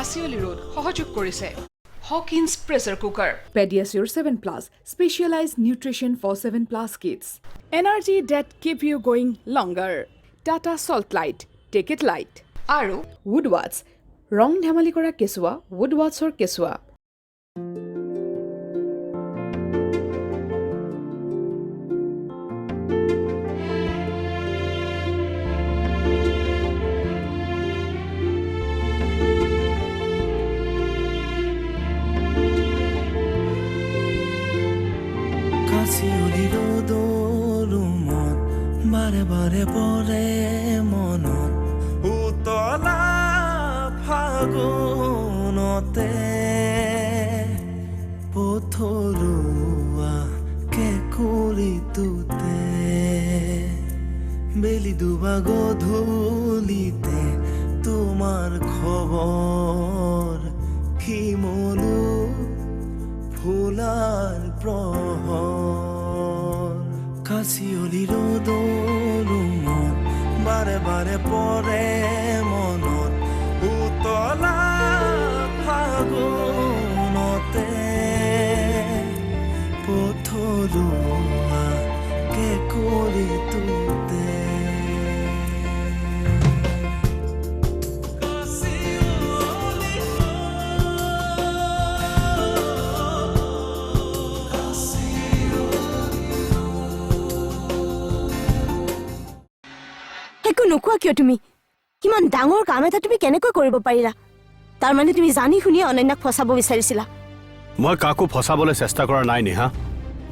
কাচিয়লি road সহযোগ কৰিছে Hawkins pressure cooker. Pediasure 7+, specialized nutrition for 7+ kids. Energy that keep you going longer. Tata Salt Light, take it light. আৰু Woodwards, rong dhamali kora kesua, Woodwards or kesua. বাৰে বাৰে পৰে মনত উতলা ফাগুনতে পথৰুৱা কেঁকুৰিটোতে বেলি ডুবা গধূলিতে তোমাৰ খবৰ শিমলু ফুলাৰ প্ৰহৰ কাচিয়লি ৰ'দৰ মন বাৰে বাৰে পৰে মনত উতলা ফাগুনতে পথৰুৱা কেঁকুৰিটোতে একো নোকোৱা কিয় তুমি কিমান ডাঙৰ কাম এটা তুমি কেনেকৈ কৰিব পাৰিলা তাৰ মানে তুমি জানি শুনি অনন্যাক ফসাব বিচাৰিছিলা মই কাকো ফসাবলৈ চেষ্টা কৰা নাই নিহা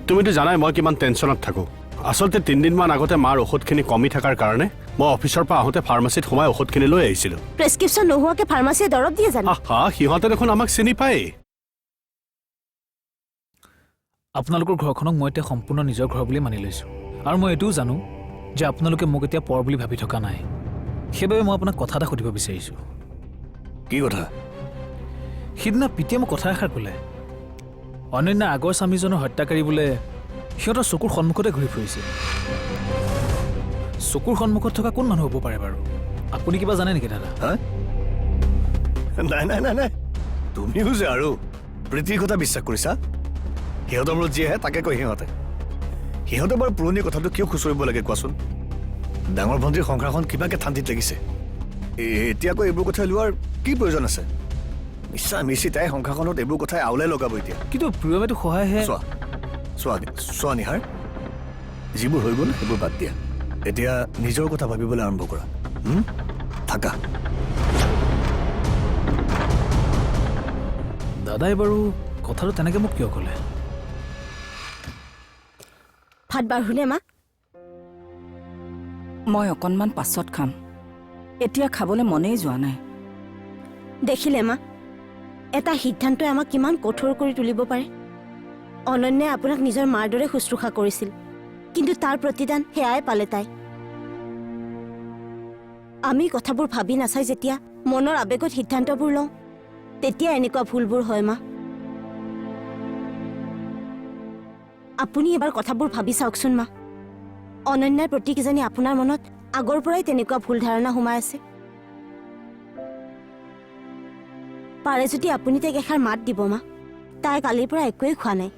তুমিতো জানাই মই কিমান টেনচনত থাকো আসলতে 3 দিন মান আগতে মাৰ ঔষধখিনি কমি থাকাৰ কাৰণে মই অফিচৰ পৰা আহোতে ফাৰ্মাসীত সোমাই ঔষধখিনি লৈ আহিছিলো প্ৰেছক্ৰিপচন নোহোৱাকে ফাৰ্মাসীয়ে দৰৱ দিয়ে জানো হা সিহঁতে দেখোন আমাক চিনি পায় আপোনালোকৰ ঘৰখনক মই এতিয়া সম্পূৰ্ণ নিজৰ ঘৰ বুলি মানি লৈছো আৰু মই এটোও জানো যে আপোনালোকে মোক এতিয়া পৰ বুলি ভাবি থকা নাই সেইবাবে মই আপোনাক কথা এটা সুধিব বিচাৰিছো কি কথা সিদিনা পিতিয়ে মোক কথা এষাৰ ক'লে অনন্যা আগৰ স্বামীজনৰ হত্যাকাৰী বোলে সিহঁতৰ চকুৰ সন্মুখতে ঘূৰি ফুৰিছে চকুৰ সন্মুখত থকা কোন মানুহ হ'ব পাৰে বাৰু আপুনি কিবা জানে নেকি দাদা নাই নাই নাই নাই তুমিও যে আৰু প্ৰীতিৰ কথা বিশ্বাস কৰিছা সিহঁতৰ মূৰত যি আহে তাকে কয় সিহঁতে বাৰু পুৰণি কথাটো কিয় খুচৰিব লাগে কোৱাচোন ডাঙৰ ভণ্টিৰ সংসাৰখন কিবাকে শান্তিত লাগিছে এতিয়া আকৌ এইবোৰ কথা লোৱাৰ কি প্ৰয়োজন আছে মিছা মিছি তাই সংসাৰখনত এইবোৰ কথাই আওলাই লগাব এতিয়া কিন্তু প্ৰিয়মেটো সহায়হে চোৱা নিহাৰ যিবোৰ হৈ গ'ল সেইবোৰ বাদ দিয়া এতিয়া নিজৰ কথা ভাবিবলৈ আৰম্ভ কৰা থাকা দাদাই বাৰু কথাটো তেনেকে মোক কিয় ক'লে ভাত বাঢ়ুনে মা মই অকণমান পাছত খাম এতিয়া খাবলৈ মনেই যোৱা নাই দেখিলে মা এটা সিদ্ধান্তই আমাক কিমান কঠোৰ কৰি তুলিব পাৰে অনন্যাই আপোনাক নিজৰ মাৰ দৰে শুশ্ৰূষা কৰিছিল কিন্তু তাৰ প্ৰতিদান সেয়াই পালে তাই আমি কথাবোৰ ভাবি নাচাই যেতিয়া মনৰ আবেগত সিদ্ধান্তবোৰ লওঁ তেতিয়া এনেকুৱা ভুলবোৰ হয় মা আপুনি এবাৰ কথাবোৰ ভাবি চাওকচোন মা অনন্যাৰ প্ৰতি কিজানি আপোনাৰ মনত আগৰ পৰাই তেনেকুৱা ভুল ধাৰণা সোমাই আছে পাৰে যদি আপুনি তাইক এষাৰ মাত দিব মা তাই কালিৰ পৰা একোৱেই খোৱা নাই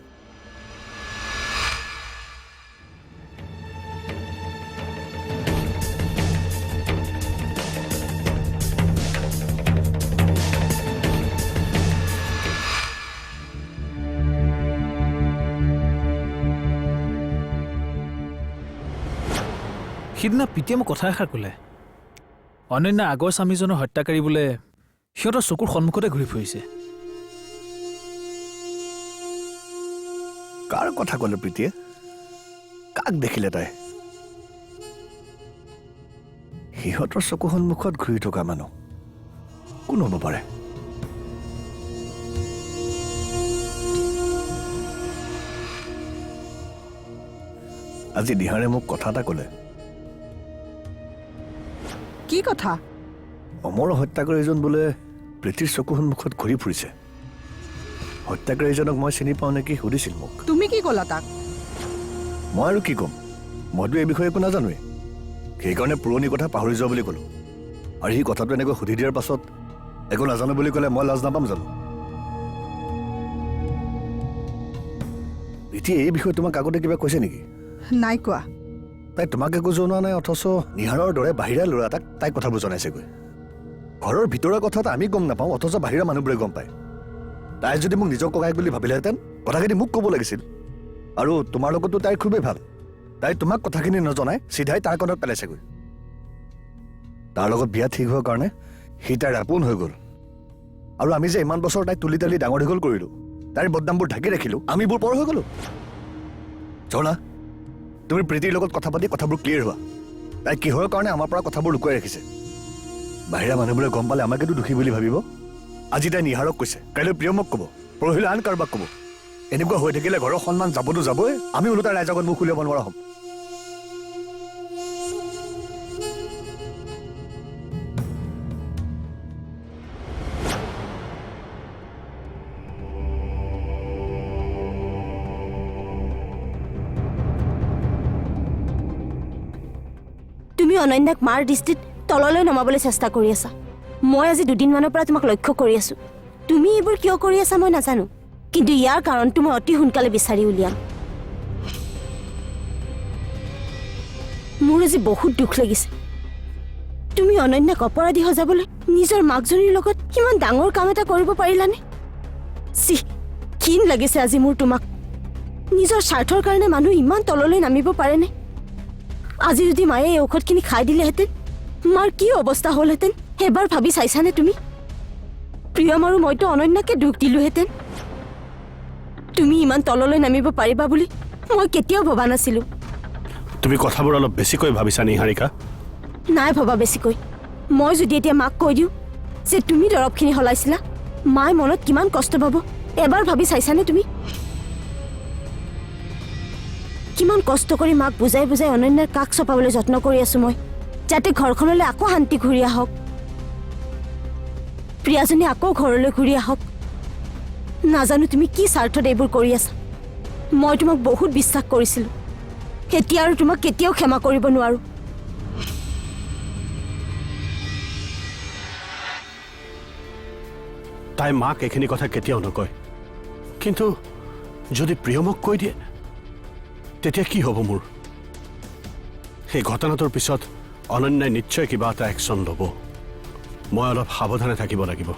সিদিনা পিতিয়ে মোক কথা এষাৰ ক'লে অনন্যা আগৰ স্বামীজনৰ হত্যাকাৰী বোলে সিহঁতৰ চকুৰ সন্মুখতে ঘূৰি ফুৰিছে কাৰ কথা ক'লে প্ৰীতিয়ে কাক দেখিলে তাই সিহঁতৰ চকু সন্মুখত ঘূৰি থকা মানুহ কোন হ'ব পাৰে আজি নিহাৰে মোক কথা এটা ক'লে কি কথা অমৰ হত্যাকাৰীজন বোলে প্ৰীতিৰ চকু সন্মুখত ঘূৰি ফুৰিছে হত্যাকাৰীজনক মই চিনি পাওঁ নেকি সুধিছিল মোক তুমি কি ক'লা তাক মই আৰু কি ক'ম মইতো এই বিষয়ে একো নাজানোৱেই সেইকাৰণে পুৰণি কথা পাহৰি যোৱা বুলি ক'লো আৰু সি কথাটো এনেকৈ সুধি দিয়াৰ পাছত একো নাজানো বুলি ক'লে মই লাজ নাপাম জানো? এতিয়া এই বিষয়ে তোমাক আগতে কিবা কৈছে নেকি? নাই কোৱা। তাই তোমাক একো জনোৱা নাই, অথচ নিহাৰৰ দৰে বাহিৰা ল'ৰা এটাক তাই কথাবোৰ জনাইছেগৈ। ঘৰৰ ভিতৰৰ কথা এটা আমি গম নাপাওঁ, অথচ বাহিৰা মানুহবোৰে গম পায়। তাই যদি মোক নিজৰ ককায়েক বুলি ভাবিলেহেঁতেন কথাখিনি মোক ক'ব লাগিছিল। আৰু তোমাৰ লগতো তাইৰ খুবেই ভাল। তাই তোমাক কথাখিনি নজনাই চিধাই তাৰ কাণত পেলাইছেগৈ। তাৰ লগত বিয়া ঠিক হোৱাৰ কাৰণে সি তাইৰ আপোন হৈ গ'ল। আৰু আমি যে ইমান বছৰ তাইক তুলি তালি ডাঙৰ দীঘল কৰিলোঁ, তাইৰ বদনামবোৰ ঢাকি ৰাখিলোঁ, আমিবোৰ পৰ হৈ গ'লোঁ। ঝৰ্ণা, তুমি প্ৰীতিৰ লগত কথা পাতি কথাবোৰ ক্লিয়াৰ হোৱা। তাই কিহৰ কাৰণে আমাৰ পৰা কথাবোৰ লুকুৱাই ৰাখিছে? বাহিৰা মানুহবোৰে গম পালে আমাকেতো দোষী বুলি ভাবিব। আজি তাই নিহাৰক কৈছে, কাইলৈ প্ৰিয়মক ক'ব, পৰহিলৈ আন কাৰোবাক ক'ব। এনেকুৱা হৈ থাকিলে ঘৰৰ সন্মান যাবতো যাবই, আমি ওলোটা ৰাইজৰ আগত মুখ উলিয়াব নোৱাৰা হ'ম। তুমি অনন্যাক মাৰ দৃষ্টিত তললৈ নমাবলৈ চেষ্টা কৰি আছা। মই আজি দুদিনমানৰ পৰা তোমাক লক্ষ্য কৰি আছো। তুমি এইবোৰ কিয় কৰি আছা মই নাজানো, কিন্তু ইয়াৰ কাৰণটো মই অতি সোনকালে বিচাৰি উলিয়াম। মোৰ আজি বহুত দুখ লাগিছে। তুমি অনন্যাক অপৰাধী সজাবলৈ নিজৰ মাকজনীৰ লগত কিমান ডাঙৰ কাম এটা কৰিব পাৰিলানে? চি, ঘিণ লাগিছে আজি মোৰ তোমাক। নিজৰ স্বাৰ্থৰ কাৰণে মানুহ ইমান তললৈ নামিব পাৰেনে? আজি যদি মায়ে এই ঔষধখিনি খাই দিলেহেঁতেন, মাৰ কি অৱস্থা হ'লহেঁতেন এবাৰ ভাবি চাইছানে তুমি? প্ৰিয়ম আৰু মইতো অনন্যাকে দুখ দিলোহেঁতেন। তুমি ইমান তললৈ নামিব পাৰিবা বুলি মই কেতিয়াও ভবা নাছিলো। তুমি কথাবোৰ অলপ বেছিকৈ ভাবিছা নিহাৰিকা। নাই ভবা বেছিকৈ। মই যদি এতিয়া মাক কৈ দিওঁ যে তুমি দৰৱখিনি সলাইছিলা, মায়ে মনত কিমান কষ্ট পাব এবাৰ ভাবি চাইছানে তুমি? কিমান কষ্ট কৰি মাক বুজাই বুজাই অনন্যাৰ কাষ চপাবলৈ যত্ন কৰি আছো মই, যাতে ঘৰখনলৈ আকৌ শান্তি ঘূৰি আহক, প্ৰিয়াজনী আকৌ ঘৰলৈ ঘূৰি আহক। নাজানো তুমি কি স্বাৰ্থত এইবোৰ কৰি আছা। মই তোমাক বহুত বিশ্বাস কৰিছিলো। এতিয়া আৰু তোমাক কেতিয়াও ক্ষমা কৰিব নোৱাৰো। তাই মাক এইখিনি কথা কেতিয়াও নকয়, কিন্তু যদি প্ৰিয়মক কৈ দিয়ে তেতিয়া কি হ'ব মোৰ? সেই ঘটনাটোৰ পিছত অনন্যাই নিশ্চয় কিবা এটা একশ্যন ল'ব। মই অলপ সাৱধানে থাকিব লাগিব।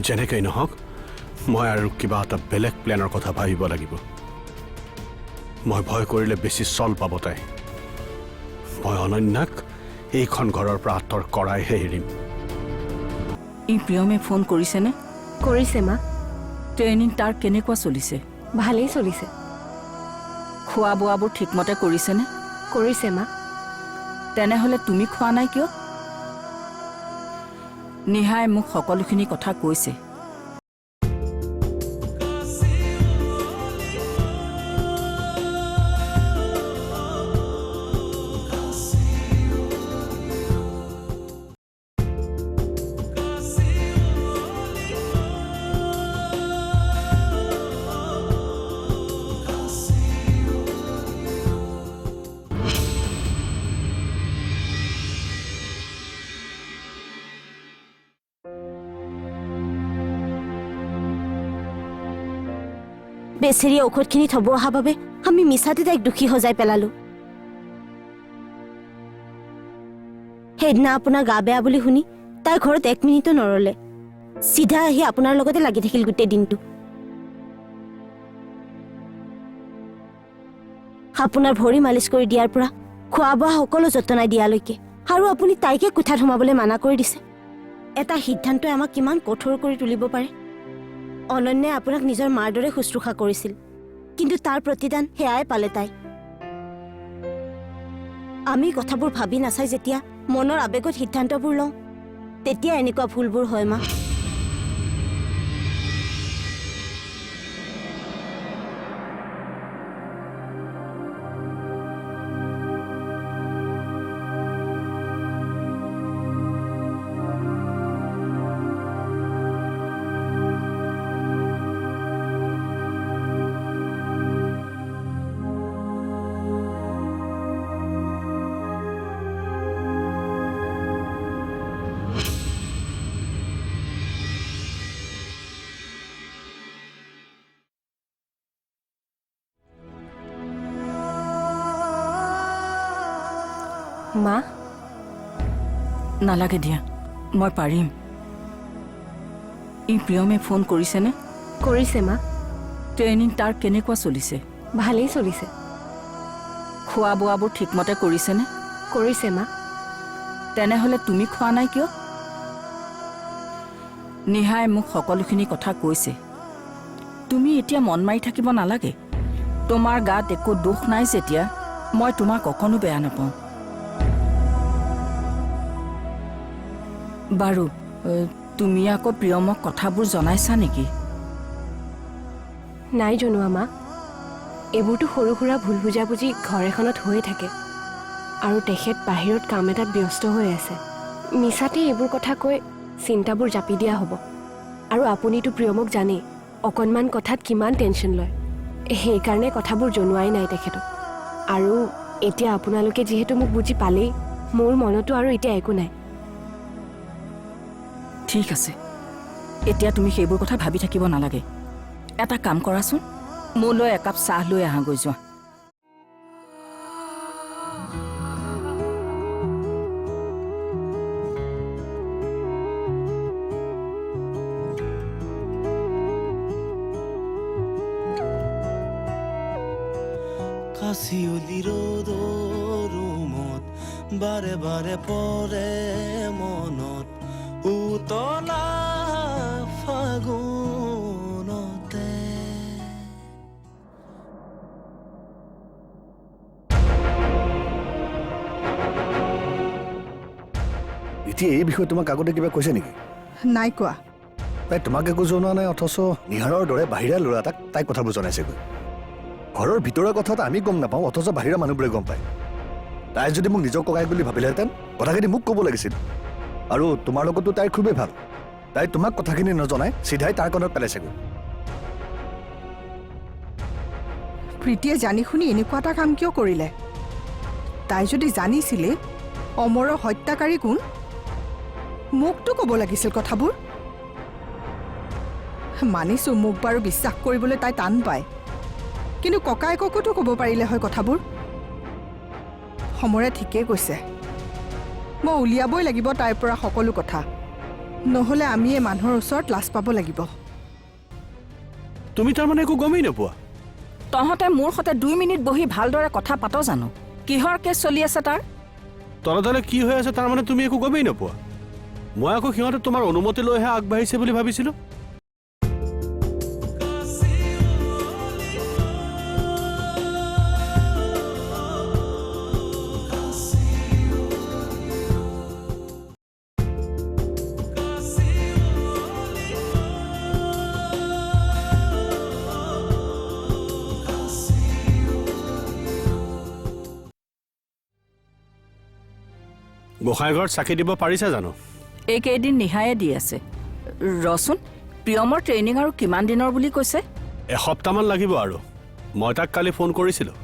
যেনেকৈ নহওক মই আৰু কিবা এটা বেলেগ প্লেনৰ কথা ভাবিব লাগিব। মই ভয় কৰিলে বেছি চল পাব তাই। মই অনন্যাক এইখন ঘৰৰ পৰা আঁতৰ কৰাইহে এৰিম। ই প্ৰিয়মে ফোন কৰিছেনে? কৰিছে মা। ট্ৰেইনিং তাৰ কেনেকুৱা চলিছে? ভালেই চলিছে। খোৱা বোৱাবোৰ ঠিকমতে কৰিছেনে? কৰিছে মা। তেনেহ'লে তুমি খোৱা নাই কিয়? নিহাই মোক সকলোখিনি কথা কৈছে। বেচেৰী ঔষধখিনি থব অহা বাবে আমি মিছাতে তাইক দোষী সজাই পেলালো। সেইদিনা আপোনাৰ গা বেয়া বুলি শুনি তাই ঘৰত 1 মিনিটো নৰলে, চিধা আহি আপোনাৰ লগতে লাগি থাকিল গোটেই দিনটো। আপোনাৰ ভৰি মালিচ কৰি দিয়াৰ পৰা খোৱা বোৱা সকলো যতনাই দিয়ালৈকে, আৰু আপুনি তাইকে কোঠাত সোমাবলৈ মানা কৰি দিছে। এটা সিদ্ধান্তই আমাক কিমান কঠোৰ কৰি তুলিব পাৰে। অনন্যাই আপোনাক নিজৰ মাৰ দৰে শুশ্ৰূষা কৰিছিল, কিন্তু তাৰ প্ৰতিদান সেয়াই পালে তাই। আমি কথাবোৰ ভাবি নাচাই যেতিয়া মনৰ আৱেগত সিদ্ধান্তবোৰ লওঁ, তেতিয়া এনেকুৱা ভুলবোৰ হয় মা। মা নালাগে দিয়া মই পাৰিম ই প্ৰিয়মে ফোন কৰিছেনে কৰিছে মা ট্ৰেইনিং তাৰ কেনেকুৱা চলিছে ভালেই চলিছে খোৱা বোৱাবোৰ ঠিকমতে কৰিছেনে কৰিছে মা তেনেহ'লে তুমি খোৱা নাই কিয় নিহাই মোক সকলোখিনি কথা কৈছে তুমি এতিয়া মন মাৰি থাকিব নালাগে তোমাৰ গাত একো দুখ নাই যেতিয়া মই তোমাক অকণো বেয়া নাপাওঁ বাৰু তুমি আকৌ প্ৰিয়মক কথাবোৰ জনাইছা নেকি নাই জনোৱা মা এইবোৰতো সৰু সুৰা ভুল বুজাবুজি ঘৰ এখনত হৈয়ে থাকে আৰু তেখেত বাহিৰত কাম এটাত ব্যস্ত হৈ আছে মিছাতে এইবোৰ কথা কৈ চিন্তাবোৰ জাপি দিয়া হ'ব আৰু আপুনিতো প্ৰিয়মক জানেই অকণমান কথাত কিমান টেনশ্যন লয় সেইকাৰণে কথাবোৰ জনোৱাই নাই তেখেতক আৰু এতিয়া আপোনালোকে যিহেতু মোক বুজি পালেই মোৰ মনতো আৰু এতিয়া একো নাই ঠিক আছে এতিয়া তুমি সেইবোৰ কথা ভাবি থাকিব নালাগে এটা কাম কৰাচোন মোলৈ একাপ চাহ লৈ আহাগৈ যোৱা কাশিয়লি ৰ'দৰ ৰুমত বাৰে বাৰে পৰে মনত উতলা ফাগুনতে এতিয়া এই বিষয়ে তোমাক আগতে কিবা কৈছে নেকি নাই কোৱা তাই তোমাক একো জনোৱা নাই অথচ নিহাৰৰ দৰে বাহিৰা ল'ৰা এটাক তাইক কথাবোৰ জনাইছেগৈ ঘৰৰ ভিতৰৰ কথাত আমি গম নাপাওঁ অথচ বাহিৰা মানুহবোৰে গম পায় তাই যদি মোক নিজৰ ককায়েক বুলি ভাবিলেহেঁতেন কথাখিনি মোক ক'ব লাগিছিল আৰু তোমাৰ লগতো তাইৰ খুবেই ভাল তাই তোমাক কথাখিনি নজনাই চিধাই তাৰ কাণত পেলাইছেগৈ প্ৰীতিয়ে জানি শুনি এনেকুৱা এটা কাম কিয় কৰিলে তাই যদি জানিছিলে অমৰৰ হত্যাকাৰী কোন মোকতো ক'ব লাগিছিল কথাবোৰ মানিছো মোক বাৰু বিশ্বাস কৰিবলৈ তাই টান পায় কিন্তু ককায়েককোতো ক'ব পাৰিলে হয় কথাবোৰ সমৰে ঠিকেই কৈছে মই উলিয়াবই লাগিব তাইৰ পৰা সকলো কথা নহ'লে আমি এই মানুহৰ ওচৰত লাজ পাব লাগিব তুমি তাৰমানে একো গমেই নোপোৱা তহঁতে মোৰ সৈতে 2 মিনিট বহি ভালদৰে কথা পাত জানো কিহৰ কেছ চলি আছে তাৰ তলতলে কি হৈ আছে তাৰমানে তুমি একো গমেই নোপোৱা মই আকৌ সিহঁতে তোমাৰ অনুমতি লৈহে আগবাঢ়িছে বুলি ভাবিছিলোঁ গোসাঁইঘৰত চাকি দিব পাৰিছা জানো এইকেইদিন নিহায়ে দি আছে ৰচোন প্ৰিয়মৰ ট্ৰেইনিং আৰু কিমান দিনৰ বুলি কৈছে এসপ্তাহমান লাগিব আৰু মই তাক কালি ফোন কৰিছিলোঁ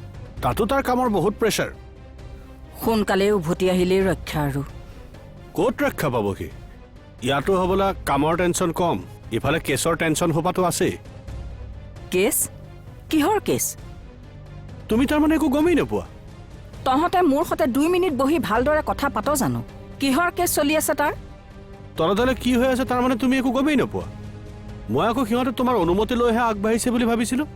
তাতো তাৰ কামৰ বহুত প্ৰেছাৰ সোনকালে উভতি আহিলেই ৰক্ষা আৰু ক'ত ৰক্ষা পাব সি ইয়াতো হ'বলা কামৰ টেনশ্যন কম ইফালে কেছৰ টেনশ্যন হোপাটো আছেই কেছ কিহৰ কেছ তুমি তাৰমানে একো গমেই নোপোৱা তহঁতে মোৰ সৈতে 2 মিনিট বহি ভালদৰে কথা পাত জানো কিহৰ কেছ চলি আছে তাৰ তলতলে কি হৈ আছে তাৰমানে তুমি একো গমেই নোপোৱা মই আকৌ সিহঁতে তোমাৰ অনুমতি লৈহে আগবাঢ়িছে বুলি ভাবিছিলোঁ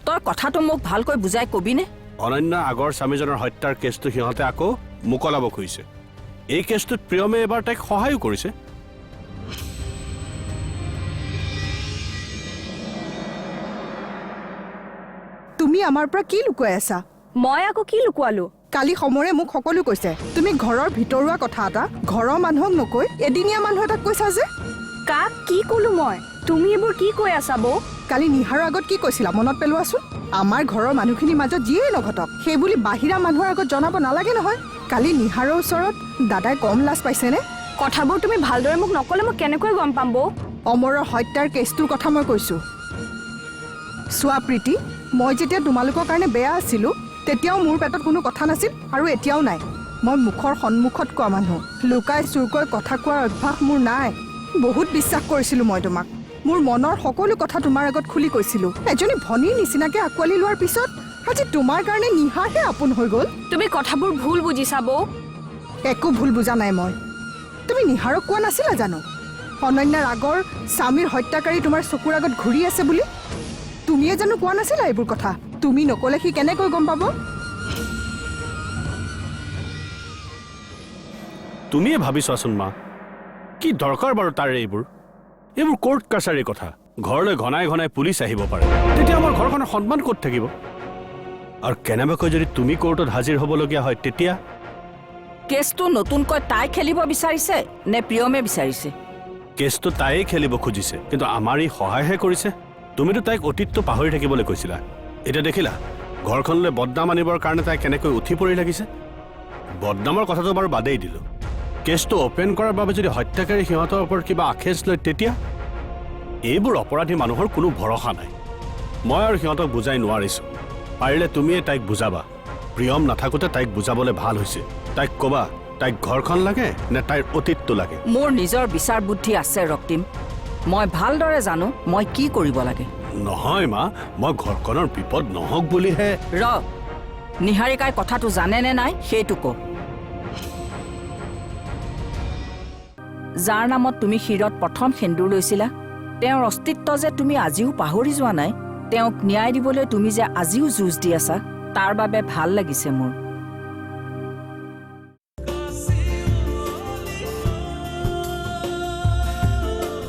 তই কথাটো মোক ভালকৈ বুজাই কবিনে অনন্যাৰ আগৰ স্বামীজনৰ হত্যাৰ কেছটো সিহঁতে আকৌ মোকলাব খুজিছে এই কেছটোত প্ৰিয়মে এবাৰ তাইক সহায়ো কৰিছে তুমি আমাৰ পৰা কি লুকুৱাই আছা মই আকৌ কি লুকুৱালো কালি সমৰে মোক সকলো কৈছে তুমি ঘৰৰ ভিতৰুৱা কথা এটা ঘৰৰ মানুহক নকৈ এদিনীয়া মানুহ এটাক কৈছা যে কাক কি ক'লো মই তুমি এইবোৰ কি কৈ আছা বৌ কালি নিহাৰৰ আগত কি কৈছিলা মনত পেলোৱাচোন আমাৰ ঘৰৰ মানুহখিনিৰ মাজত যিয়েই নঘটক সেই বুলি বাহিৰা মানুহৰ আগত জনাব নালাগে নহয় কালি নিহাৰৰ ওচৰত দাদাই কম লাজ পাইছেনে কথাবোৰ তুমি ভালদৰে মোক নক'লে মই কেনেকৈ গম পাম বৌ অমৰৰ হত্যাৰ কেছটোৰ কথা মই কৈছোঁ চোৱা প্ৰীতি মই যেতিয়া তোমালোকৰ কাৰণে বেয়া আছিলোঁ তেতিয়াও মোৰ পেটত কোনো কথা নাছিল আৰু এতিয়াও নাই মই মুখৰ সন্মুখত কোৱা মানুহ লুকাই চুৰকৈ কথা কোৱাৰ অভ্যাস মোৰ নাই বহুত বিশ্বাস কৰিছিলোঁ মই তোমাক মোৰ মনৰ সকলো কথা তোমাৰ আগত খুলি কৈছিলোঁ এজনী ভনীৰ নিচিনাকৈ আঁকোৱালি লোৱাৰ পিছত আজি তোমাৰ কাৰণে নিহাৰহে আপোন হৈ গ'ল। তুমি কথাবোৰ ভুল বুজিছা বৌ। একো ভুল বুজা নাই মই। তুমি নিহাৰক কোৱা নাছিলা জানো অনন্যাৰ আগৰ স্বামীৰ হত্যাকাৰী তোমাৰ চকুৰ আগত ঘূৰি আছে বুলি? তুমিয়ে জানো কোৱা নাছিলা এইবোৰ কথা? তুমি নকলে সি কেনেকৈ গম পাব? তুমিয়ে ভাবি চোৱাচোন মা, কি দৰকাৰ বাৰু তাৰ এইবোৰ কোৰ্ট কাছাৰীৰ কথা। ঘৰলৈ ঘনাই ঘনাই পুলিচ আহিব পাৰে, তেতিয়া আমাৰ ঘৰখনৰ সন্মান ক'ত থাকিব? আৰু কেনেবাকৈ যদি তুমি কোৰ্টত হাজিৰ হ'বলগীয়া হয় তেতিয়া? কেছটো নতুনকৈ তাই খেলিব বিচাৰিছে নে প্ৰিয়মে বিচাৰিছে? কেছটো তাইয়ে খেলিব খুজিছে, কিন্তু আমাৰ ই সহায়হে কৰিছে। তুমিতো তাইক অতীতটো পাহৰি থাকিবলৈ কৈছিলা। এতিয়া দেখিলা ঘৰখনলৈ বদনাম আনিবৰ কাৰণে তাই কেনেকৈ উঠি পৰি লাগিছে। বদনামৰ কথাটো বাৰু বাদেই দিলোঁ, কেছটো অপেন কৰাৰ বাবে যদি হত্যাকাৰী সিহঁতৰ ওপৰত কিবা আখেজ লয় তেতিয়া? এইবোৰ অপৰাধী মানুহৰ কোনো ভৰসা নাই। মই আৰু সিহঁতক বুজাই নোৱাৰিছোঁ। পাৰিলে তুমিয়ে তাইক বুজাবা। প্ৰিয়ম নাথাকোঁতে তাইক বুজাবলৈ ভাল হৈছে। তাইক ক'বা তাইক ঘৰখন লাগে নে তাইৰ অতীতটো লাগে। মোৰ নিজৰ বিচাৰ বুদ্ধি আছে ৰক্তিম। মই ভালদৰে জানো মই কি কৰিব লাগে। নহয় মা, মই ঘৰখনৰ বিপদ নহওক বুলিহে। নিহাৰিকাই কথাটো জানে নে নাই সেইটো ক। যাৰ নামত তুমি শিৰত প্ৰথম সেন্দুৰ লৈছিলা, তেওঁৰ অস্তিত্ব যে তুমি আজিও পাহৰি যোৱা নাই। তেওঁক ন্যায় দিবলৈ তুমি যে আজিও যুঁজ দি আছা, তাৰ বাবে ভাল লাগিছে মোৰ।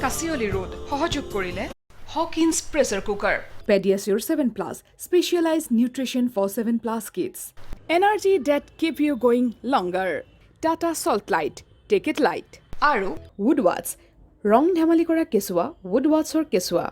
কাচিয়লি ৰোড সহযোগ কৰিলে Hawkins pressure cooker. Pediasure 7 Plus, specialized nutrition for 7+ kids. Energy that keep you going longer. Tata Salt Light, take it light. আৰু Woodwards, ৰং ধেমালি কৰা কেঁচুৱা, Woodwardsৰ কেঁচুৱা।